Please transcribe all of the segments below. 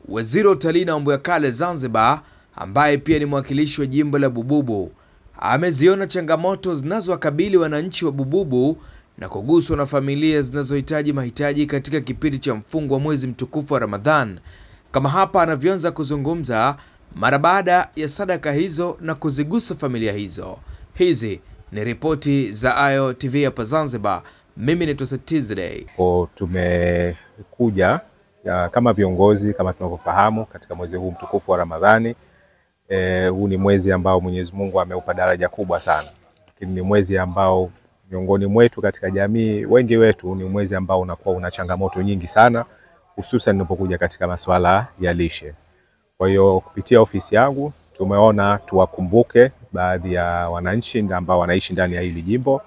Waziri wa Utalii na Mambo ya Kale Zanzibar, ambaye pia ni mwakilishi wa jimbo la Bububu, ameziona changamoto zinazowakabili wananchi wa Bububu na kuguswa na familia zinazohitaji mahitaji katika kipindi cha mfungo wa mwezi mtukufu wa Ramadhan. Kama hapa anavyoanza kuzungumza mara baada ya sadaka hizo na kuzigusa familia hizo. Hizi ni ripoti za Ayo TV hapa Zanzibar. Mimi ni Tuesday. Tumekuja kama viongozi, kama tunavyofahamu, katika mwezi huu mtukufu wa Ramadhani. Huu ni mwezi ambao Mwenyezi Mungu ameupa daraja kubwa sana. Lakini ni mwezi ambao miongoni mwetu katika jamii, wengi wetu, ni mwezi ambao unakuwa una changamoto nyingi sana, hususan unapokuja katika masuala ya lishe. Kwa hiyo kupitia ofisi yangu tumeona tuwakumbuke baadhi ya wananchi ambao wanaishi ndani ya hili jimbo,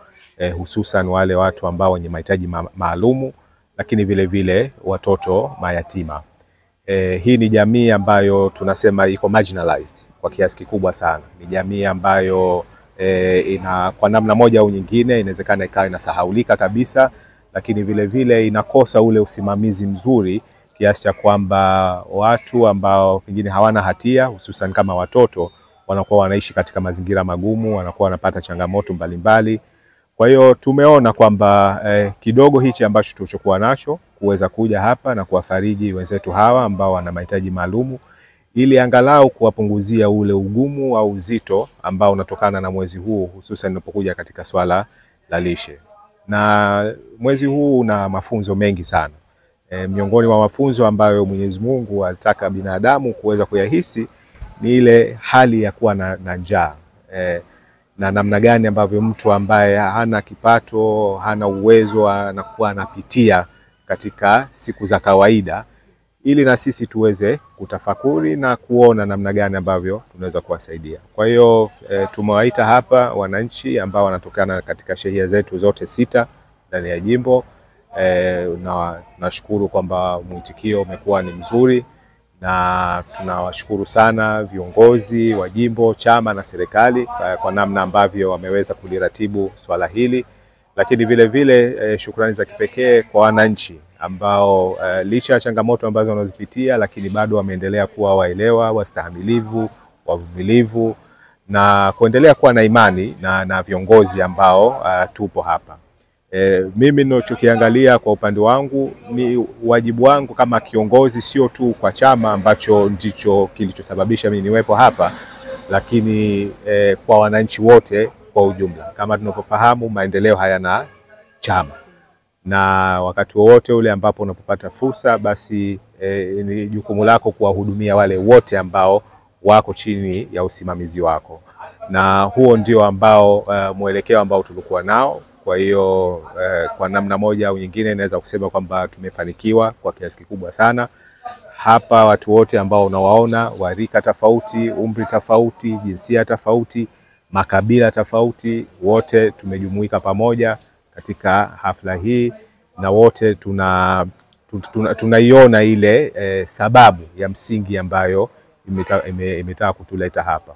hususan wale watu ambao wenye mahitaji maalumu, lakini vile vile watoto mayatima. Hii ni jamii ambayo tunasema iko marginalized kwa kiasi kikubwa sana. Ni jamii ambayo kwa namna moja au nyingine inawezekana ikawa inasahaulika kabisa, lakini vile vile inakosa ule usimamizi mzuri kiasi cha kwamba watu ambao pengine hawana hatia, hususan kama watoto, wanakuwa wanaishi katika mazingira magumu, wanakuwa wanapata changamoto mbalimbali. Kwa hiyo tumeona kwamba kidogo hichi ambacho tulichokuwa nacho kuweza kuja hapa na kuwafariji wenzetu hawa ambao wana mahitaji maalumu, ili angalau kuwapunguzia ule ugumu au uzito ambao unatokana na mwezi huu, hususan unapokuja katika swala la lishe. Na mwezi huu una mafunzo mengi sana. Miongoni mwa mafunzo ambayo Mwenyezi Mungu alitaka binadamu kuweza kuyahisi ni ile hali ya kuwa na njaa. Na namna gani ambavyo mtu ambaye hana kipato, hana uwezo, anakuwa anapitia katika siku za kawaida, ili na sisi tuweze kutafakuri na kuona namna gani ambavyo tunaweza kuwasaidia. Kwa hiyo tumewaita hapa wananchi ambao wanatokana katika shehia zetu zote 6 ndani ya jimbo. Na nashukuru kwamba mwitikio umekuwa ni mzuri, na tunawashukuru sana viongozi wa jimbo, chama na serikali kwa namna ambavyo wameweza kuliratibu swala hili. Lakini vile vile shukrani za kipekee kwa wananchi ambao licha ya changamoto ambazo wanazipitia, lakini bado wameendelea kuwa waelewa, wastahamilivu, wavumilivu, na kuendelea kuwa na imani na viongozi ambao tupo hapa. Mimi ninachokiangalia kwa upande wangu ni wajibu wangu kama kiongozi, sio tu kwa chama ambacho ndicho kilichosababisha mimi niwepo hapa, lakini kwa wananchi wote kwa ujumla. Kama tunavyofahamu, maendeleo hayana chama, na wakati wote ule ambapo unapopata fursa, basi ni jukumu lako kuwahudumia wale wote ambao wako chini ya usimamizi wako, na huo ndio ambao mwelekeo ambao tulikuwa nao. Kwa hiyo kwa namna moja au nyingine naweza kusema kwamba tumefanikiwa kwa kiasi kikubwa sana. Hapa watu wote ambao unawaona, warika tofauti, umri tofauti, jinsia tofauti, makabila tofauti, wote tumejumuika pamoja katika hafla hii, na wote tunaiona ile sababu ya msingi ambayo imetaka kutuleta hapa.